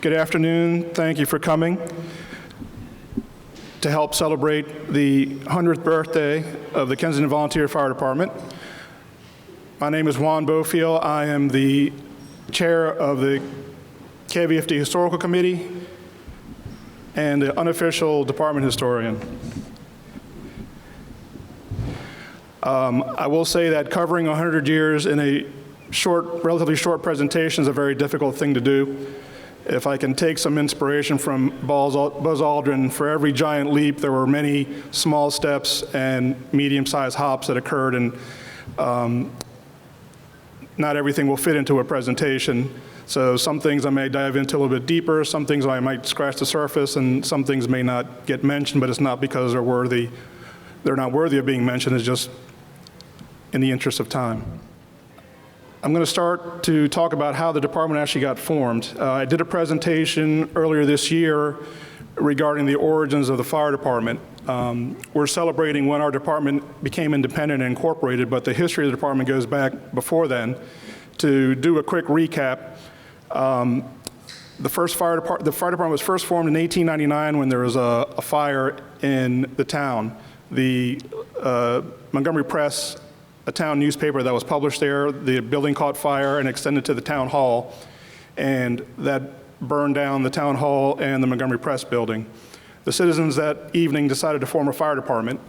Good afternoon. Thank you for coming to help celebrate the 100th birthday of the Kensington Volunteer Fire Department. My name is Juan Bofill. I am the chair of the KVFD Historical Committee and the unofficial department historian. I will say that covering 100 years in a relatively short presentation is a very difficult thing to do. If I can take some inspiration from Buzz Aldrin, for every giant leap, there were many small steps and medium-sized hops that occurred, and not everything will fit into a presentation. So some things I may dive into a little bit deeper, some things I might scratch the surface, and some things may not get mentioned, but it's not because they're not worthy of being mentioned, it's just in the interest of time. I'm going to start to talk about how the department actually got formed. I did a presentation earlier this year regarding the origins of the fire department. We're celebrating when our department became independent and incorporated, but the history of the department goes back before then. To do a quick recap, the fire department was first formed in 1899 when there was a fire in the town. The Montgomery Press, a town newspaper that was published there, the building caught fire and extended to the town hall, and that burned down the town hall and the Montgomery Press building. The citizens that evening decided to form a fire department,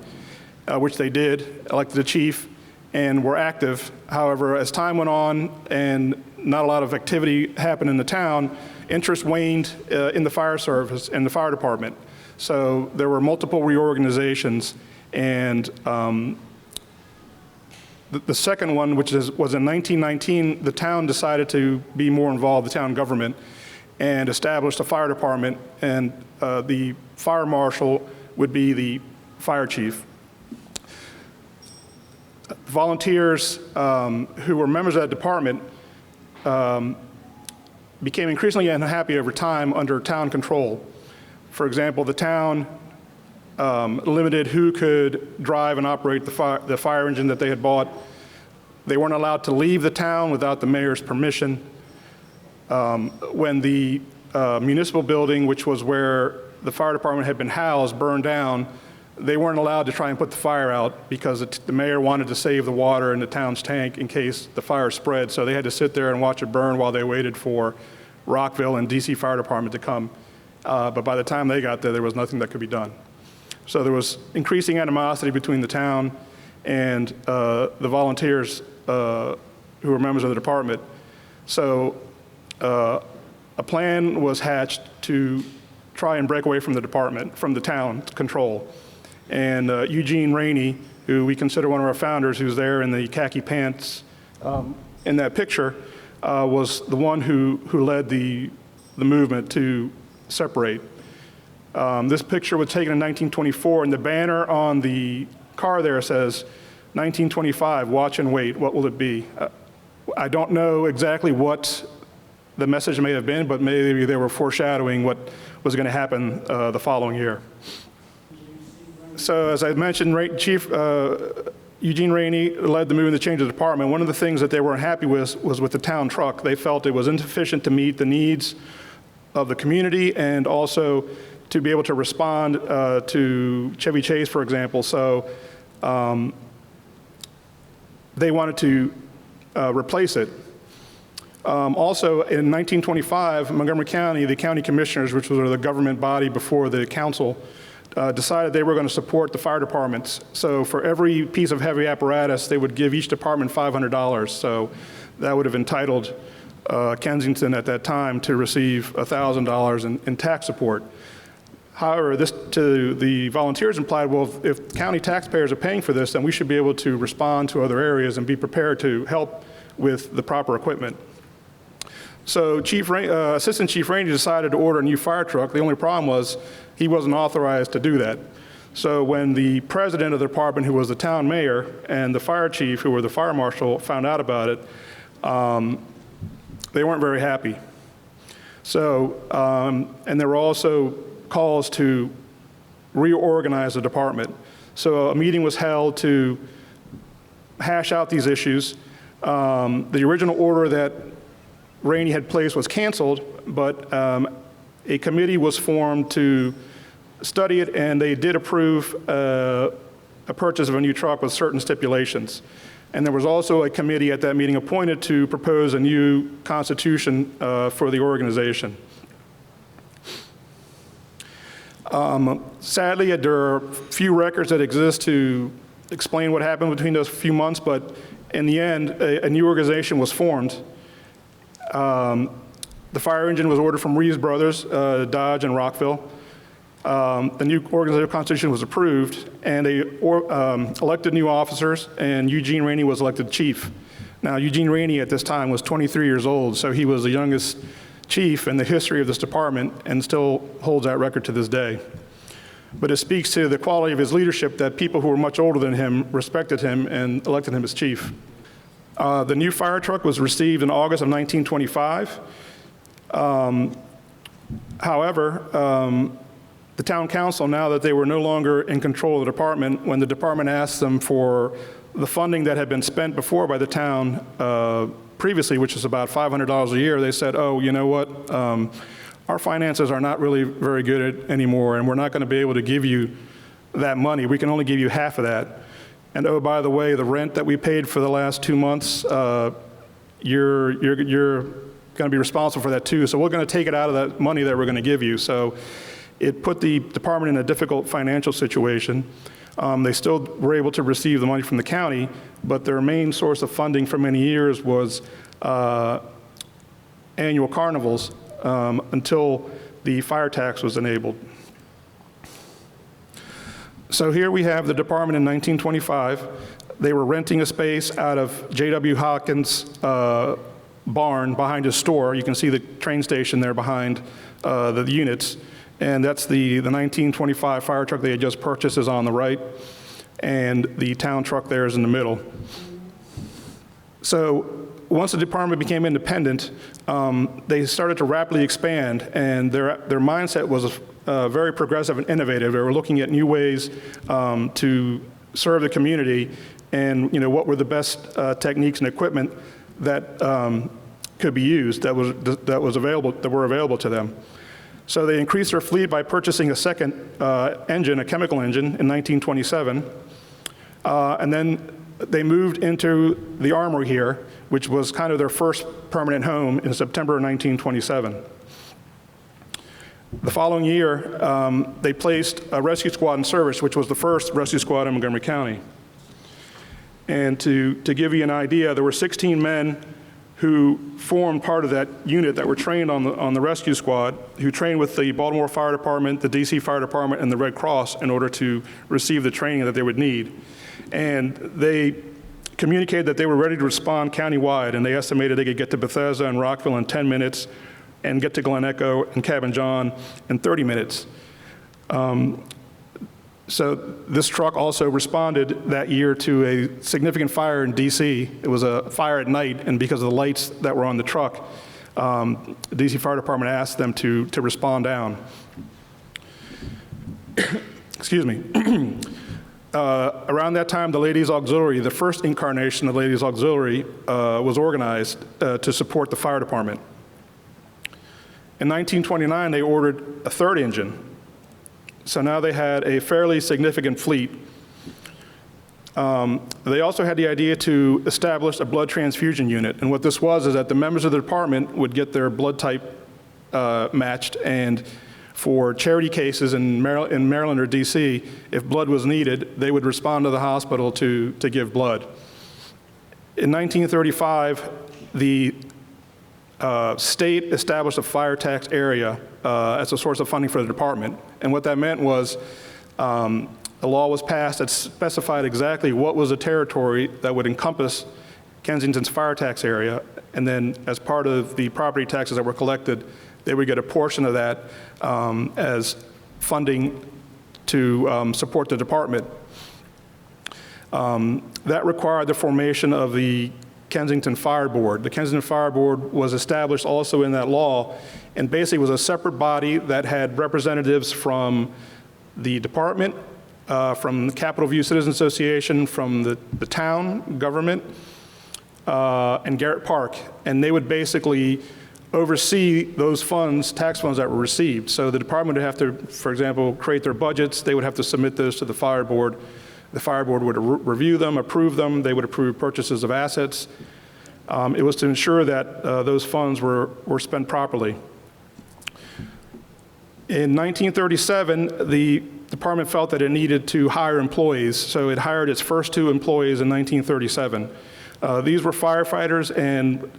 which they did, elected a chief, and were active. However, as time went on and not a lot of activity happened in the town, interest waned in the fire service and the fire department. So there were multiple reorganizations, and the second one, which was in 1919, the town decided to be more involved, the town government, and established a fire department, and the fire marshal would be the fire chief. Volunteers who were members of that department became increasingly unhappy over time under town control. For example, the town limited who could drive and operate the fire engine that they had bought. They weren't allowed to leave the town without the mayor's permission. When the municipal building, which was where the fire department had been housed, burned down, they weren't allowed to try and put the fire out because the mayor wanted to save the water in the town's tank in case the fire spread. So they had to sit there and watch it burn while they waited for Rockville and DC Fire Department to come. But by the time they got there was nothing that could be done. So there was increasing animosity between the town and the volunteers who were members of the department. So a plan was hatched to try and break away from the department, from the town control. And Eugene Rainey, who we consider one of our founders, who's there in the khaki pants in that picture, was the one who led the movement to separate. This picture was taken in 1924, and the banner on the car there says, 1925, watch and wait, what will it be? I don't know exactly what the message may have been, but maybe they were foreshadowing what was going to happen the following year. So as I mentioned, Chief Eugene Rainey led the movement to change the department. One of the things that they weren't happy with was with the town truck. They felt it was insufficient to meet the needs of the community and also to be able to respond to Chevy Chase, for example. So they wanted to replace it. Also, in 1925, Montgomery County, the county commissioners, which was the government body before the council, decided they were going to support the fire departments. So for every piece of heavy apparatus, they would give each department $500. So that would have entitled Kensington at that time to receive $1,000 in tax support. However, this to the volunteers implied, well, if county taxpayers are paying for this, then we should be able to respond to other areas and be prepared to help with the proper equipment. So Assistant Chief Rainey decided to order a new fire truck. The only problem was he wasn't authorized to do that. So when the president of the department, who was the town mayor, and the fire chief, who were the fire marshal, found out about it, they weren't very happy. So, and there were also calls to reorganize the department. So a meeting was held to hash out these issues. The original order that Rainey had placed was canceled, but a committee was formed to study it, and they did approve a purchase of a new truck with certain stipulations. And there was also a committee at that meeting appointed to propose a new constitution for the organization. Sadly, there are few records that exist to explain what happened between those few months, but in the end, a new organization was formed. The fire engine was ordered from Reeves Brothers, Dodge and Rockville. The new organizational constitution was approved, and they elected new officers, and Eugene Rainey was elected chief. Now, Eugene Rainey at this time was 23 years old, so he was the youngest chief in the history of this department and still holds that record to this day. But it speaks to the quality of his leadership that people who were much older than him respected him and elected him as chief. The new fire truck was received in August of 1925. However, the town council, now that they were no longer in control of the department, when the department asked them for the funding that had been spent before by the town previously, which is about $500 a year, they said, oh, you know what, our finances are not really very good anymore, and we're not going to be able to give you that money. We can only give you half of that. And oh, by the way, the rent that we paid for the last 2 months, you're going to be responsible for that too. So we're going to take it out of that money that we're going to give you. So it put the department in a difficult financial situation. They still were able to receive the money from the county, but their main source of funding for many years was annual carnivals until the fire tax was enabled. So here we have the department in 1925. They were renting a space out of J.W. Hawkins' barn behind his store. You can see the train station there behind the units. And that's the 1925 fire truck they had just purchased is on the right, and the town truck there is in the middle. So once the department became independent, they started to rapidly expand, and their mindset was very progressive and innovative. They were looking at new ways to serve the community, and what were the best techniques and equipment that could be used that were available to them. So they increased their fleet by purchasing a second engine, a chemical engine, in 1927. And then they moved into the Armory here, which was kind of their first permanent home in September of 1927. The following year, they placed a rescue squad in service, which was the first rescue squad in Montgomery County. And to give you an idea, there were 16 men who formed part of that unit that were trained on the rescue squad, who trained with the Baltimore Fire Department, the DC Fire Department, and the Red Cross in order to receive the training that they would need. And they communicated that they were ready to respond countywide, and they estimated they could get to Bethesda and Rockville in 10 minutes and get to Glen Echo and Cabin John in 30 minutes. So this truck also responded that year to a significant fire in DC. It was a fire at night, and because of the lights that were on the truck, the DC Fire Department asked them to respond down. Excuse me. Around that time, the Ladies Auxiliary, the first incarnation of Ladies Auxiliary, was organized to support the fire department. In 1929, they ordered a third engine. So now they had a fairly significant fleet. They also had the idea to establish a blood transfusion unit. And what this was is that the members of the department would get their blood type matched, and for charity cases in Maryland or DC, if blood was needed, they would respond to the hospital to give blood. In 1935, the state established a fire tax area as a source of funding for the department. And what that meant was a law was passed that specified exactly what was a territory that would encompass Kensington's fire tax area. And then as part of the property taxes that were collected, they would get a portion of that as funding to support the department. That required the formation of the Kensington Fire Board. The Kensington Fire Board was established also in that law, and basically was a separate body that had representatives from the department, from the Capitol View Citizens Association, from the town government, and Garrett Park. And they would basically oversee those funds, tax funds that were received. So the department would have to, for example, create their budgets. They would have to submit those to the fire board. The fire board would review them, approve them. They would approve purchases of assets. It was to ensure that those funds were spent properly. In 1937, the department felt that it needed to hire employees, so it hired its first 2 employees in 1937. These were firefighters, and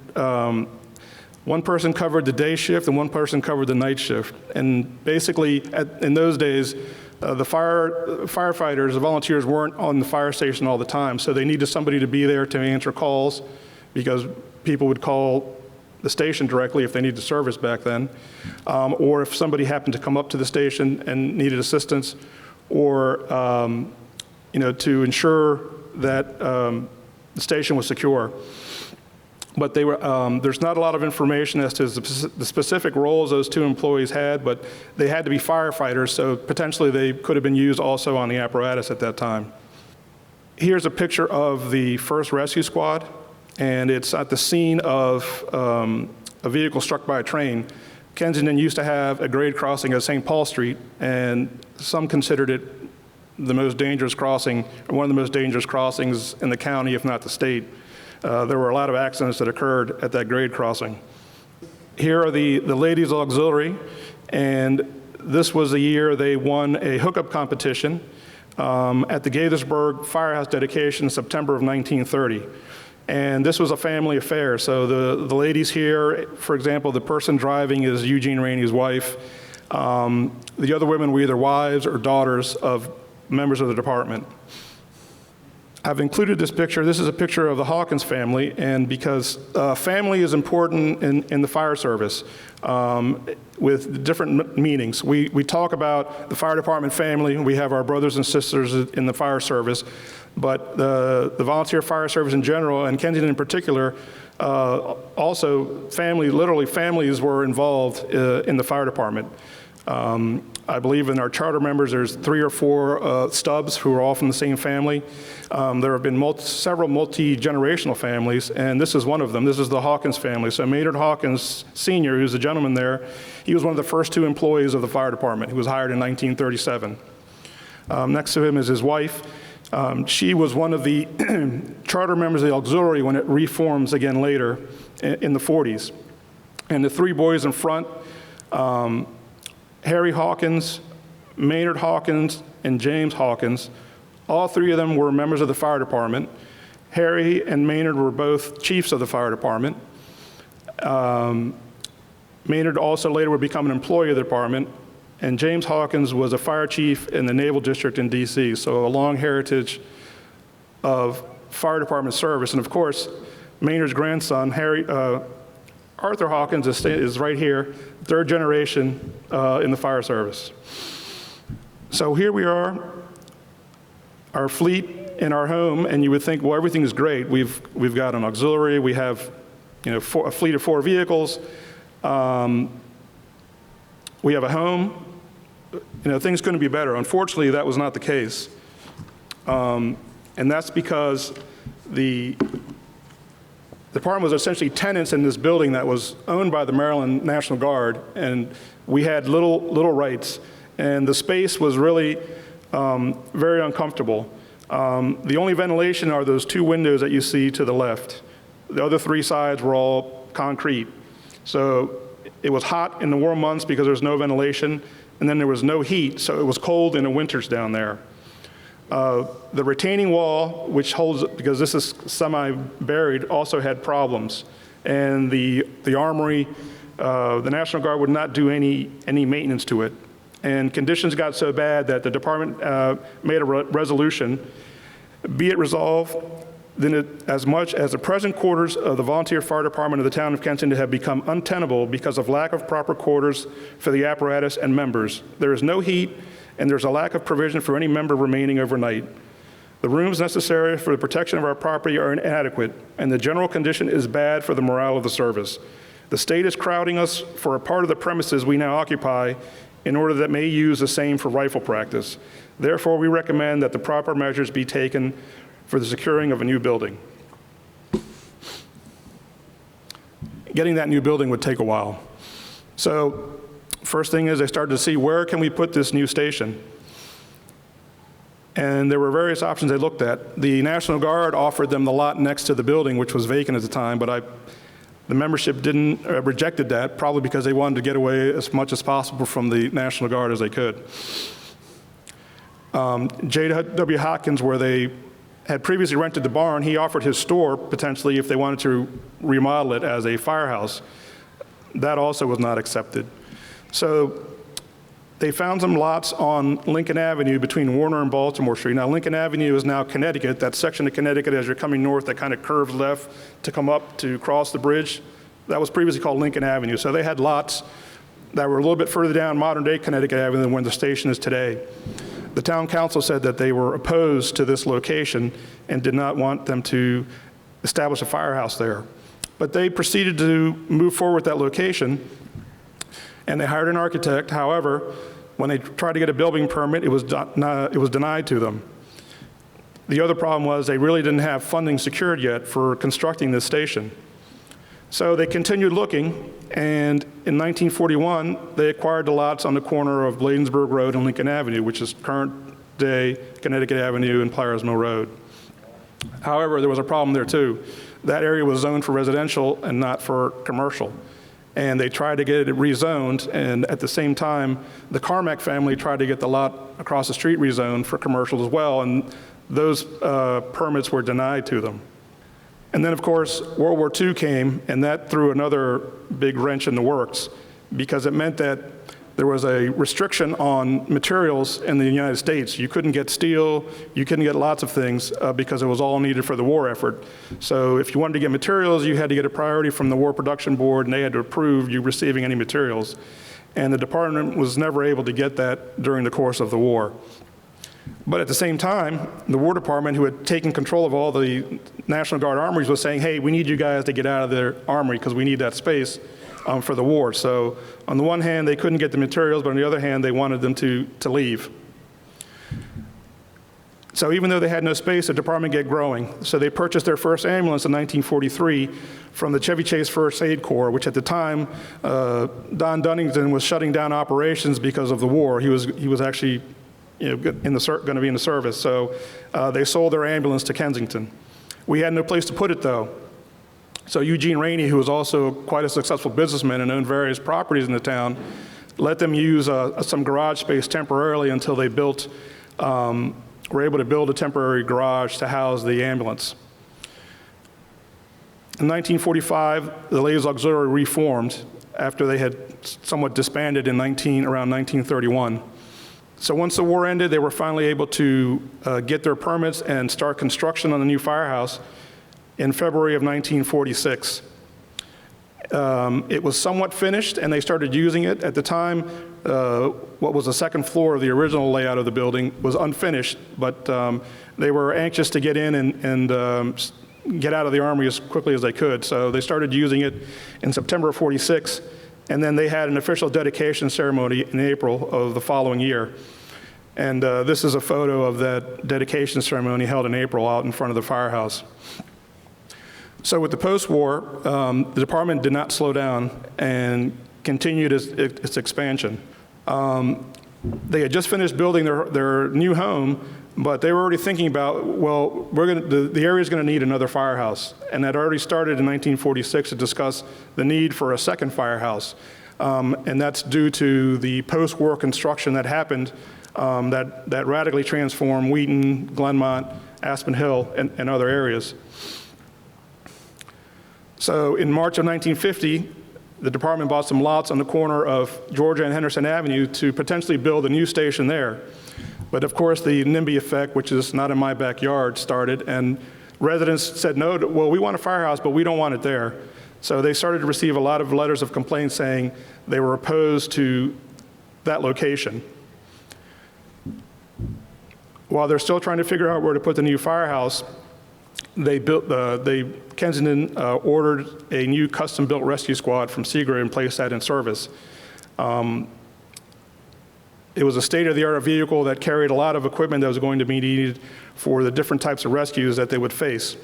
one person covered the day shift and one person covered the night shift. And basically, in those days, the firefighters, the volunteers weren't on the fire station all the time, so they needed somebody to be there to answer calls, because people would call the station directly if they needed service back then, or if somebody happened to come up to the station and needed assistance, or to ensure that the station was secure. But they were, there's not a lot of information as to the specific roles those 2 employees had, but they had to be firefighters, so potentially they could have been used also on the apparatus at that time. Here's a picture of the first rescue squad, and it's at the scene of a vehicle struck by a train. Kensington used to have a grade crossing at St. Paul Street, and some considered it the most dangerous crossing, or one of the most dangerous crossings in the county, if not the state. There were a lot of accidents that occurred at that grade crossing. Here are the ladies auxiliary, and this was the year they won a hookup competition at the Gaithersburg Firehouse dedication in September of 1930. And this was a family affair. So the ladies here, for example, the person driving is Eugene Rainey's wife. The other women were either wives or daughters of members of the department. I've included this picture. This is a picture of the Hawkins family, and because family is important in the fire service with different meanings. We talk about the fire department family. We have our brothers and sisters in the fire service, but the volunteer fire service in general, and Kensington in particular, also literally families were involved in the fire department. I believe in our charter members, there's 3 or 4 stubs who are all from the same family. There have been several multi-generational families, and this is one of them. This is the Hawkins family. So Maynard Hawkins Sr., who's the gentleman there, he was one of the first 2 employees of the fire department. He was hired in 1937. Next to him is his wife. She was one of the charter members of the auxiliary when it reforms again later in the 40s. And the 3 boys in front, Harry Hawkins, Maynard Hawkins, and James Hawkins, all 3 of them were members of the fire department. Harry and Maynard were both chiefs of the fire department. Maynard also later would become an employee of the department, and James Hawkins was a fire chief in the Naval District in DC, so a long heritage of fire department service. And of course, Maynard's grandson, Arthur Hawkins is right here, 3rd generation in the fire service. So here we are, our fleet in our home, and you would think, well, everything is great. We've got an auxiliary, we have a fleet of 4 vehicles, we have a home, things couldn't be better. Unfortunately, that was not the case. And that's because the department was essentially tenants in this building that was owned by the Maryland National Guard, and we had little rights. And the space was really very uncomfortable. The only ventilation are those 2 windows that you see to the left. The other 3 sides were all concrete. So it was hot in the warm months because there was no ventilation, and then there was no heat, so it was cold in the winters down there. The retaining wall, which holds, because this is semi-buried, also had problems. And the Armory, the National Guard would not do any maintenance to it. And conditions got so bad that the department made a resolution, be it resolved, then as much as the present quarters of the volunteer fire department of the town of Kensington have become untenable because of lack of proper quarters for the apparatus and members. There is no heat, and there's a lack of provision for any member remaining overnight. The rooms necessary for the protection of our property are inadequate, and the general condition is bad for the morale of the service. The state is crowding us for a part of the premises we now occupy in order that may use the same for rifle practice. Therefore, we recommend that the proper measures be taken for the securing of a new building. getting that new building would take a while. So first thing is they started to see, where can we put this new station? And there were various options they looked at. The National Guard offered them the lot next to the building, which was vacant at the time, but the membership rejected that, probably because they wanted to get away as much as possible from the National Guard as they could. J.W. Hopkins, where they had previously rented the barn, he offered his store potentially if they wanted to remodel it as a firehouse. That also was not accepted. So they found some lots on Lincoln Avenue between Warner and Baltimore Street. Now, Lincoln Avenue is now Connecticut. That section of Connecticut as you're coming north that kind of curves left to come up to cross the bridge, that was previously called Lincoln Avenue. So they had lots that were a little bit further down modern-day Connecticut Avenue than where the station is today. The town council said that they were opposed to this location and did not want them to establish a firehouse there. But they proceeded to move forward with that location, and they hired an architect. However, when they tried to get a building permit, it was denied to them. The other problem was they really didn't have funding secured yet for constructing this station. So they continued looking, and in 1941, they acquired the lots on the corner of Bladensburg Road and Lincoln Avenue, which is current-day Connecticut Avenue and Pliers Mill Road. However, there was a problem there too. That area was zoned for residential and not for commercial. And they tried to get it rezoned, and at the same time, the Carmack family tried to get the lot across the street rezoned for commercial as well, and those permits were denied to them. And then, of course, World War II came, and that threw another big wrench in the works, because it meant that there was a restriction on materials in the United States. You couldn't get steel, you couldn't get lots of things because it was all needed for the war effort. So if you wanted to get materials, you had to get a priority from the War Production Board, and they had to approve you receiving any materials. And the department was never able to get that during the course of the war. But at the same time, the War Department, who had taken control of all the National Guard armories, was saying, hey, we need you guys to get out of their armory because we need that space for the war. So on the one hand, they couldn't get the materials, but on the other hand, they wanted them to leave. So even though they had no space, the department kept growing. So they purchased their first ambulance in 1943 from the Chevy Chase First Aid Corps, which at the time, Don Dunnington was shutting down operations because of the war. He was actually going to be in the service. So they sold their ambulance to Kensington. We had no place to put it, though. So Eugene Rainey, who was also quite a successful businessman and owned various properties in the town, let them use some garage space temporarily until they were able to build a temporary garage to house the ambulance. In 1945, the Ladies Auxiliary reformed after they had somewhat disbanded around 1931. So once the war ended, they were finally able to get their permits and start construction on the new firehouse in February of 1946. It was somewhat finished, and they started using it. At the time, what was the second floor of the original layout of the building was unfinished, but they were anxious to get in and get out of the Armory as quickly as they could. So they started using it in September of 46, and then they had an official dedication ceremony in April of the following year. And this is a photo of that dedication ceremony held in April out in front of the firehouse. So with the post-war, the department did not slow down and continued its expansion. They had just finished building their new home, but they were already thinking about, well, the area is going to need another firehouse. And that already started in 1946 to discuss the need for a second firehouse. And that's due to the post-war construction that happened that radically transformed Wheaton, Glenmont, Aspen Hill, and other areas. So in March of 1950, the department bought some lots on the corner of Georgia and Henderson Avenue to potentially build a new station there. But of course, the NIMBY effect, which is not in my backyard, started, and residents said, no, well, we want a firehouse, but we don't want it there. So they started to receive a lot of letters of complaint saying they were opposed to that location. While they're still trying to figure out where to put the new firehouse, Kensington ordered a new custom-built rescue squad from Seagrave and placed that in service. It was a state-of-the-art vehicle that carried a lot of equipment that was going to be needed for the different types of rescues that they would face.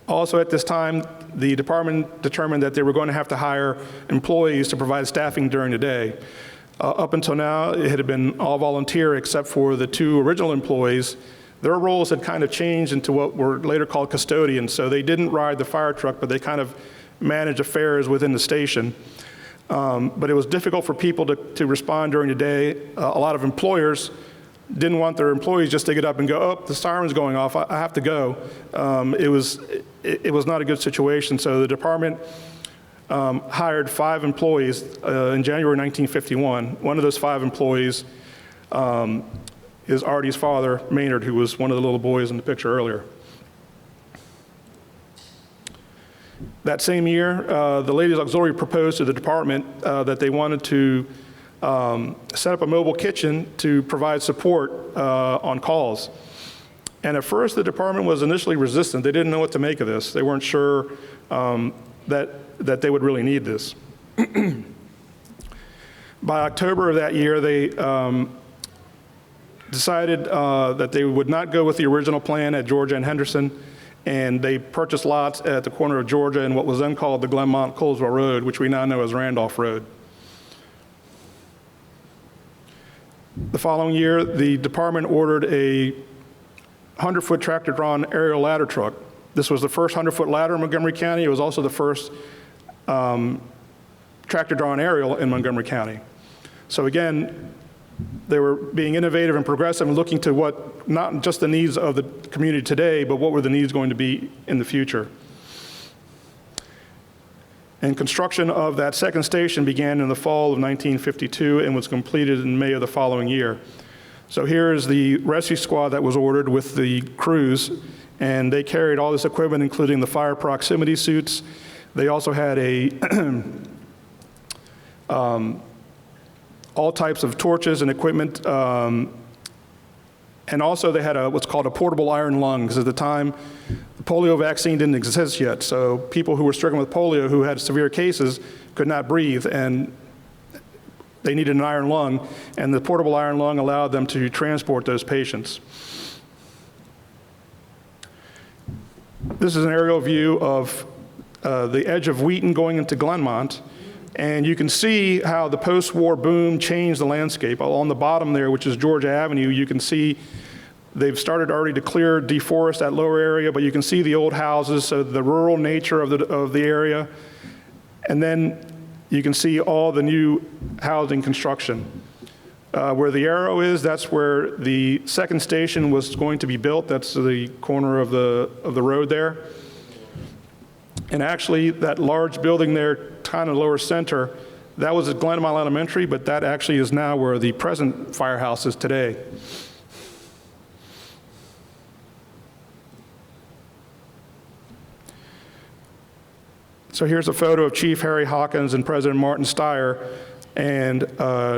Also at this time, the department determined that they were going to have to hire employees to provide staffing during the day. Up until now, it had been all volunteer except for the 2 original employees. Their roles had kind of changed into what were later called custodians. So they didn't ride the fire truck, but they kind of managed affairs within the station. But it was difficult for people to respond during the day. A lot of employers didn't want their employees just to get up and go, oh, the siren's going off, I have to go. It was not a good situation. So the department hired 5 employees in January 1951. One of those 5 employees is Artie's father, Maynard, who was one of the little boys in the picture earlier. That same year, the Ladies Auxiliary proposed to the department that they wanted to set up a mobile kitchen to provide support on calls. And at first, the department was initially resistant. They didn't know what to make of this. They weren't sure that they would really need this. By October of that year, they decided that they would not go with the original plan at Georgia and Henderson, and they purchased lots at the corner of Georgia and what was then called the Glenmont-Colesville Road, which we now know as Randolph Road. The following year, the department ordered a 100-foot tractor-drawn aerial ladder truck. This was the first 100-foot ladder in Montgomery County. It was also the first tractor-drawn aerial in Montgomery County. So again, they were being innovative and progressive and looking to what, not just the needs of the community today, but what were the needs going to be in the future. And construction of that second station began in the fall of 1952 and was completed in May of the following year. So here is the rescue squad that was ordered with the crews, and they carried all this equipment, including the fire proximity suits. They also had all types of torches and equipment, and also they had what's called a portable iron lung, because at the time, the polio vaccine didn't exist yet. So people who were stricken with polio who had severe cases could not breathe, and they needed an iron lung, and the portable iron lung allowed them to transport those patients. This is an aerial view of the edge of Wheaton going into Glenmont, and you can see how the post-war boom changed the landscape. On the bottom there, which is Georgia Avenue, you can see they've started already to deforest that lower area, but you can see the old houses, so the rural nature of the area. And then you can see all the new housing construction. Where the arrow is, that's where the second station was going to be built. That's the corner of the road there. And actually, that large building there, kind of lower center, that was at Glenmont Elementary, but that actually is now where the present firehouse is today. So here's a photo of Chief Harry Hawkins and President Martin Steyer and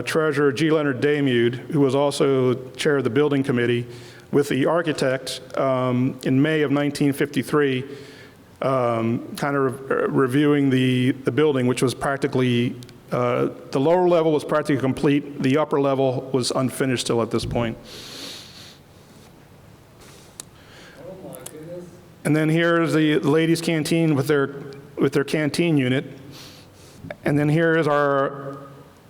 Treasurer G. Leonard Damude, who was also chair of the building committee, with the architect in May of 1953, kind of reviewing the building, which was practically, the lower level was practically complete. The upper level was unfinished still at this point. Oh my goodness. And then here's the ladies' canteen with their canteen unit. And then here is our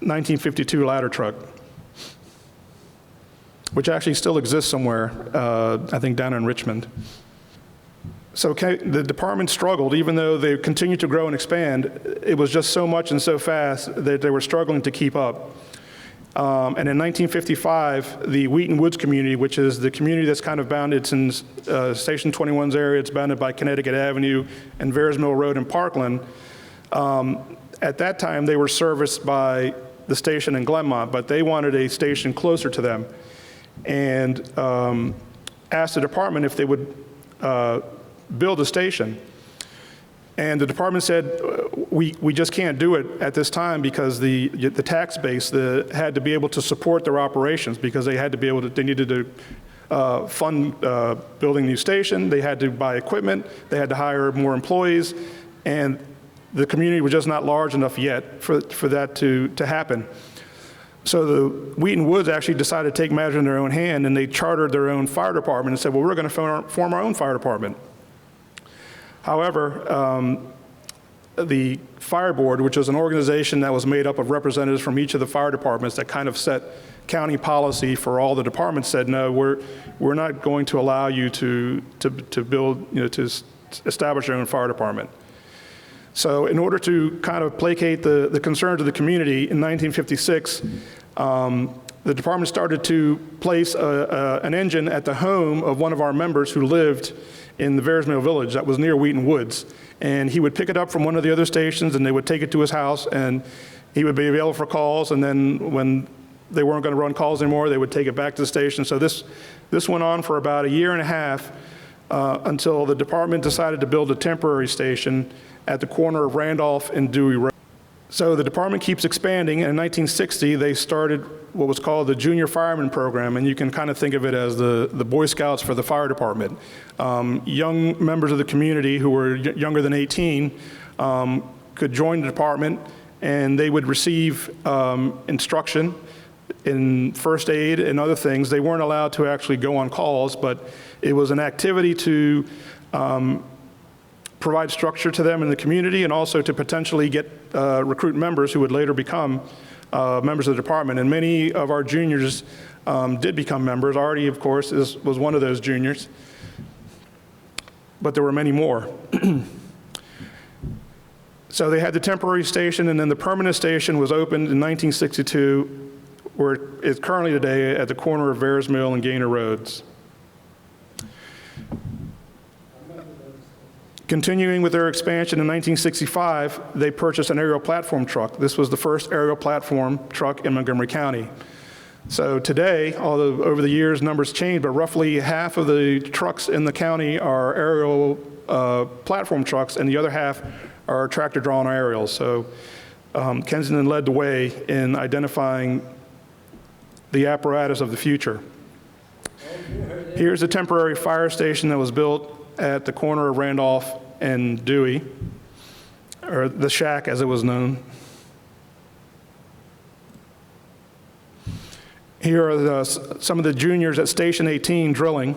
1952 ladder truck, which actually still exists somewhere, I think down in Richmond. So the department struggled, even though they continued to grow and expand. It was just so much and so fast that they were struggling to keep up. And in 1955, the Wheaton Woods community, which is the community that's kind of bounded, it's in Station 21's area, it's bounded by Connecticut Avenue and Veres Mill Road in Parkland. At that time, they were serviced by the station in Glenmont, but they wanted a station closer to them, and asked the department if they would build a station. And the department said, we just can't do it at this time because the tax base had to be able to support their operations, because they had to be able to, they needed to fund building a new station, they had to buy equipment, they had to hire more employees, and the community was just not large enough yet for that to happen. So the Wheaton Woods actually decided to take matters in their own hand, and they chartered their own fire department and said, well, we're going to form our own fire department. However, the fire board, which was an organization that was made up of representatives from each of the fire departments that kind of set county policy for all the departments, said, no, we're not going to allow you to build, to establish your own fire department. So in order to kind of placate the concerns of the community, in 1956, the department started to place an engine at the home of one of our members who lived in the Veersmill Village that was near Wheaton Woods. And he would pick it up from one of the other stations, and they would take it to his house, and he would be available for calls. And then when they weren't going to run calls anymore, they would take it back to the station. So this went on for about a year and a half until the department decided to build a temporary station at the corner of Randolph and Dewey Road. So the department keeps expanding, and in 1960, they started what was called the Junior Fireman Program, and you can kind of think of it as the Boy Scouts for the fire department. Young members of the community who were younger than 18 could join the department, and they would receive instruction in first aid and other things. They weren't allowed to actually go on calls, but it was an activity to provide structure to them in the community, and also to potentially get recruit members who would later become members of the department. And many of our juniors did become members. Artie, of course, was one of those juniors, but there were many more. So they had the temporary station, and then the permanent station was opened in 1962, where it is currently today at the corner of Veersmill and Gaynor Roads. Continuing with their expansion in 1965, they purchased an aerial platform truck. This was the first aerial platform truck in Montgomery County. So today, although over the years numbers changed, but roughly half of the trucks in the county are aerial platform trucks, and the other half are tractor-drawn aerials. So Kensington led the way in identifying the apparatus of the future. Here's a temporary fire station that was built at the corner of Randolph and Dewey, or the shack as it was known. Here are some of the juniors at Station 18 drilling.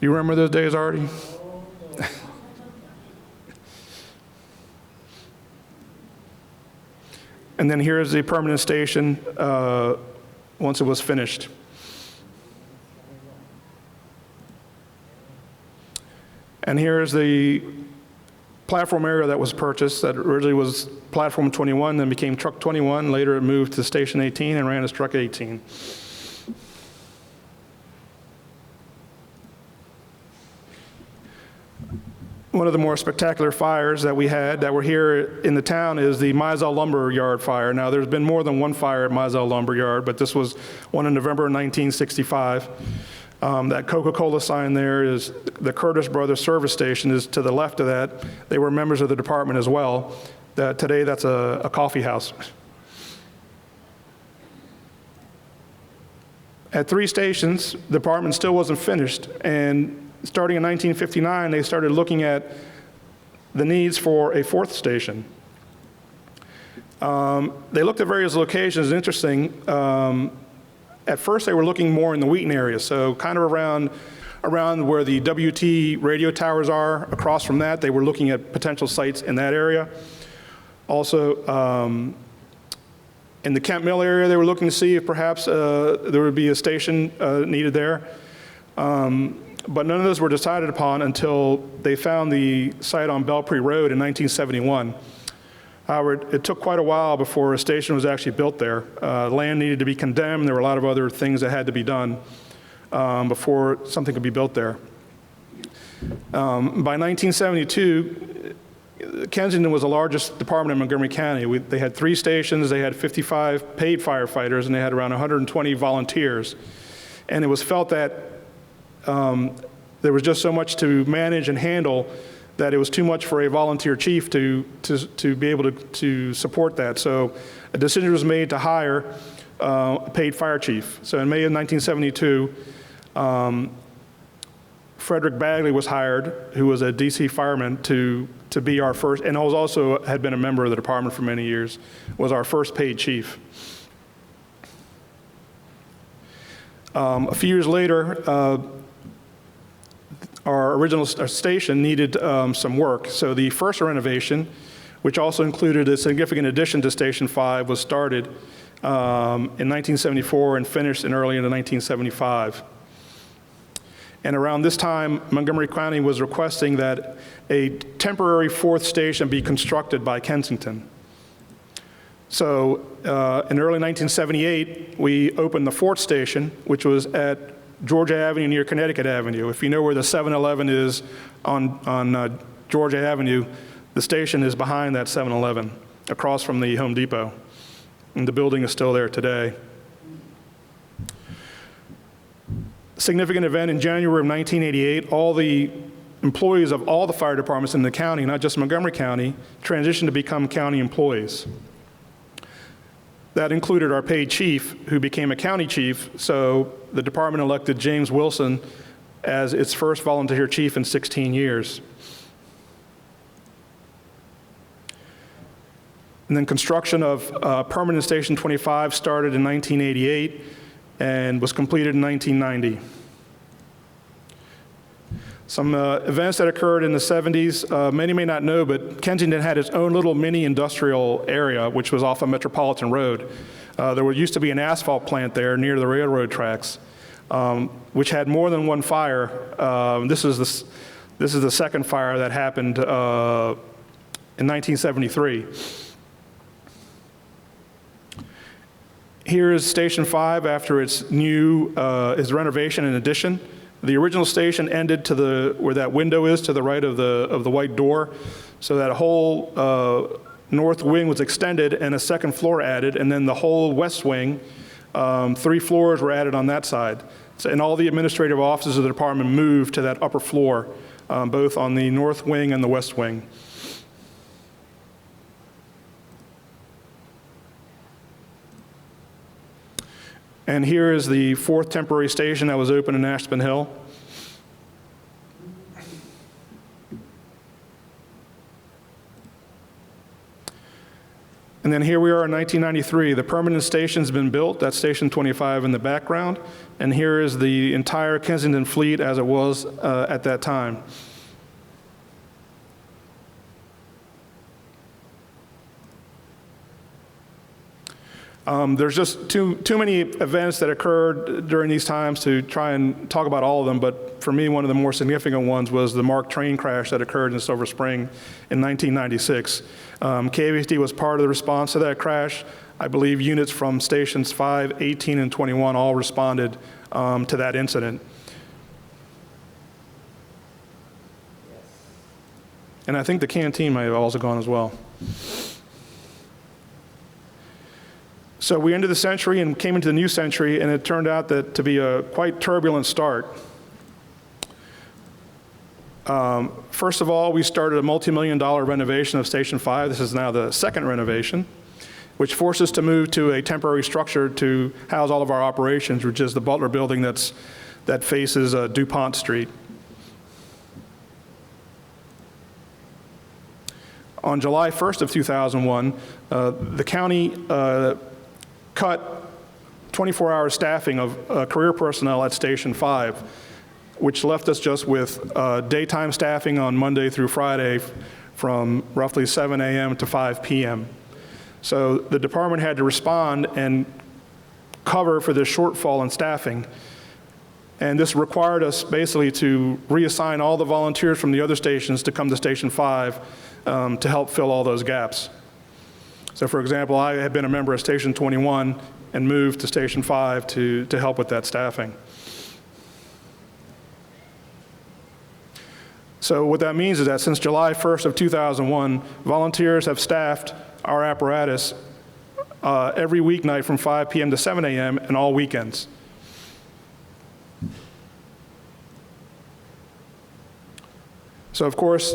You remember those days, Artie? And then here's the permanent station once it was finished. And here's the platform area that was purchased that originally was platform 21, then became truck 21. Later it moved to station 18 and ran as truck 18. One of the more spectacular fires that we had that were here in the town is the Mizell Lumber Yard fire. Now there's been more than one fire at Mizell Lumber Yard, but this was one in November 1965. That Coca-Cola sign there is the Curtis Brothers service station is to the left of that. They were members of the department as well. Today that's a coffee house. At 3 stations, the department still wasn't finished, and starting in 1959, they started looking at the needs for a 4th station. They looked at various locations. Interesting. At first, they were looking more in the Wheaton area, so kind of around where the WT radio towers are. Across from that, they were looking at potential sites in that area. Also, in the Kent Mill area, they were looking to see if perhaps there would be a station needed there. But none of those were decided upon until they found the site on Belpre Road in 1971. However, it took quite a while before a station was actually built there. Land needed to be condemned. There were a lot of other things that had to be done before something could be built there. By 1972, Kensington was the largest department in Montgomery County. They had 3 stations, they had 55 paid firefighters, and they had around 120 volunteers. And it was felt that there was just so much to manage and handle that it was too much for a volunteer chief to be able to support that. So a decision was made to hire a paid fire chief. So in May of 1972, Frederick Bagley was hired, who was a DC fireman, to be our first, and also had been a member of the department for many years, was our first paid chief. A few years later, our original station needed some work. So the first renovation, which also included a significant addition to Station 5, was started in 1974 and finished early in 1975. And around this time, Montgomery County was requesting that a temporary fourth station be constructed by Kensington. So in early 1978, we opened the fourth station, which was at Georgia Avenue near Connecticut Avenue. If you know where the 7-Eleven is on Georgia Avenue, the station is behind that 7-Eleven, across from the Home Depot. And the building is still there today. Significant event in January of 1988, all the employees of all the fire departments in the county, not just Montgomery County, transitioned to become county employees. That included our paid chief, who became a county chief, so the department elected James Wilson as its first volunteer chief in 16 years. And then construction of permanent Station 25 started in 1988 and was completed in 1990. Some events that occurred in the 70s, many may not know, but Kensington had its own little mini industrial area, which was off of Metropolitan Road. There used to be an asphalt plant there near the railroad tracks, which had more than one fire. This is the second fire that happened in 1973. Here is Station 5 after its renovation and addition. The original station ended to where that window is to the right of the white door. So that whole north wing was extended and a second floor added, and then the whole west wing, 3 floors were added on that side. So, and all the administrative offices of the department moved to that upper floor, both on the north wing and the west wing. And here is the fourth temporary station that was opened in Aspen Hill. And then here we are in 1993. The permanent station's been built. That's Station 25 in the background. And here is the entire Kensington fleet as it was at that time. There's just too many events that occurred during these times to try and talk about all of them, but for me, one of the more significant ones was the MARC train crash that occurred in Silver Spring in 1996. KVFD was part of the response to that crash. I believe units from Stations 5, 18, and 21 all responded to that incident. And I think the canteen may have also gone as well. So we ended the century and came into the new century, and it turned out that to be a quite turbulent start. First of all, we started a multi-million-dollar renovation of Station 5. This is now the second renovation, which forced us to move to a temporary structure to house all of our operations, which is the Butler building that faces DuPont Street. On July 1st of 2001, the county cut 24-hour staffing of career personnel at Station 5, which left us just with daytime staffing on Monday through Friday from roughly 7 a.m. to 5 p.m. So the department had to respond and cover for this shortfall in staffing. And this required us basically to reassign all the volunteers from the other stations to come to Station 5 to help fill all those gaps. So for example, I had been a member of Station 21 and moved to Station 5 to help with that staffing. So what that means is that since July 1st of 2001, volunteers have staffed our apparatus every weeknight from 5 p.m. to 7 a.m. and all weekends. So of course,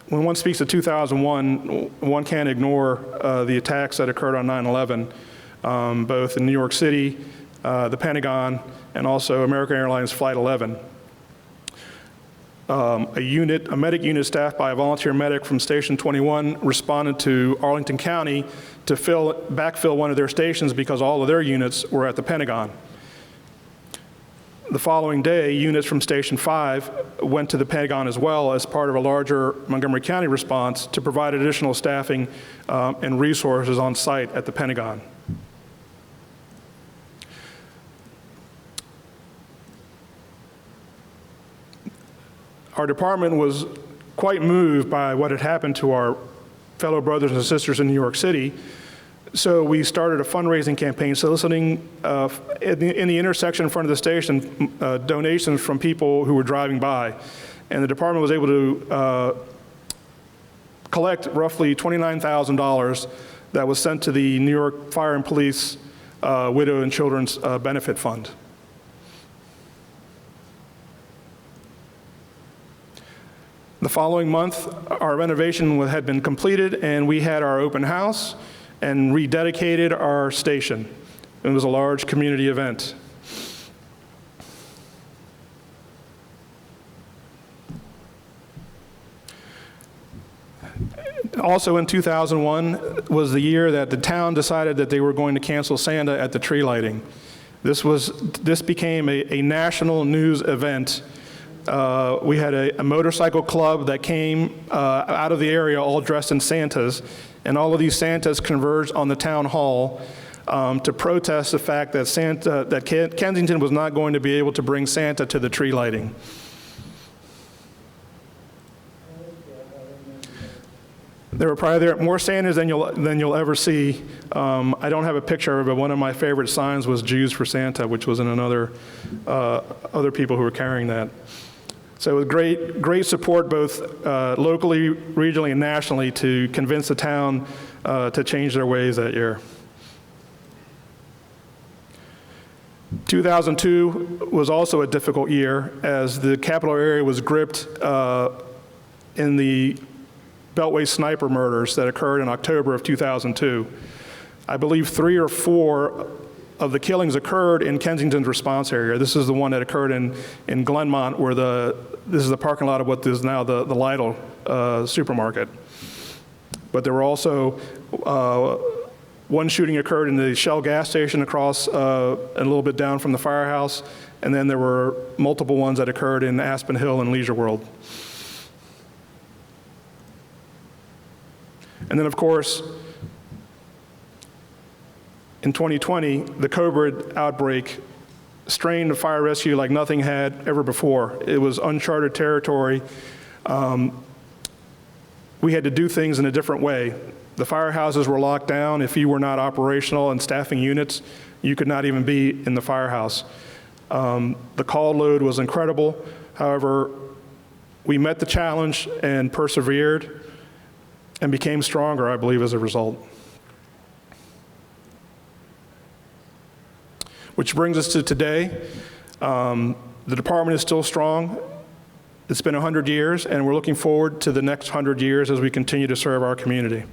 when one speaks of 2001, one can't ignore the attacks that occurred on 9/11, both in New York City, the Pentagon, and also American Airlines Flight 11. A medic unit staffed by a volunteer medic from Station 21 responded to Arlington County to backfill one of their stations because all of their units were at the Pentagon. The following day, units from Station 5 went to the Pentagon as well as part of a larger Montgomery County response to provide additional staffing and resources on site at the Pentagon. Our department was quite moved by what had happened to our fellow brothers and sisters in New York City, so we started a fundraising campaign soliciting in the intersection in front of the station donations from people who were driving by. And the department was able to collect roughly $29,000 that was sent to the New York Fire and Police Widow and Children's Benefit Fund. The following month, our renovation had been completed, and we had our open house and rededicated our station. It was a large community event. Also in 2001 was the year that the town decided that they were going to cancel Santa at the tree lighting. This became a national news event. We had a motorcycle club that came out of the area all dressed in Santas, and all of these Santas converged on the town hall to protest the fact that Kensington was not going to be able to bring Santa to the tree lighting. There were probably more Santas than you'll ever see. I don't have a picture of it, but one of my favorite signs was Jews for Santa, which was in another other people who were carrying that. So it was great support both locally, regionally, and nationally to convince the town to change their ways that year. 2002 was also a difficult year as the capital area was gripped in the Beltway sniper murders that occurred in October of 2002. I believe 3 or 4 of the killings occurred in Kensington's response area. This is the one that occurred in Glenmont, where this is the parking lot of what is now the Lidl supermarket. But there were also one shooting occurred in the Shell gas station across a little bit down from the firehouse, and then there were multiple ones that occurred in Aspen Hill and Leisure World. And then, of course, in 2020, the COVID outbreak strained the fire rescue like nothing had ever before. It was uncharted territory. We had to do things in a different way. The firehouses were locked down. If you were not operational and staffing units, you could not even be in the firehouse. The call load was incredible. However, we met the challenge and persevered and became stronger, I believe, as a result. Which brings us to today. The department is still strong. It's been 100 years, and we're looking forward to the next 100 years as we continue to serve our community.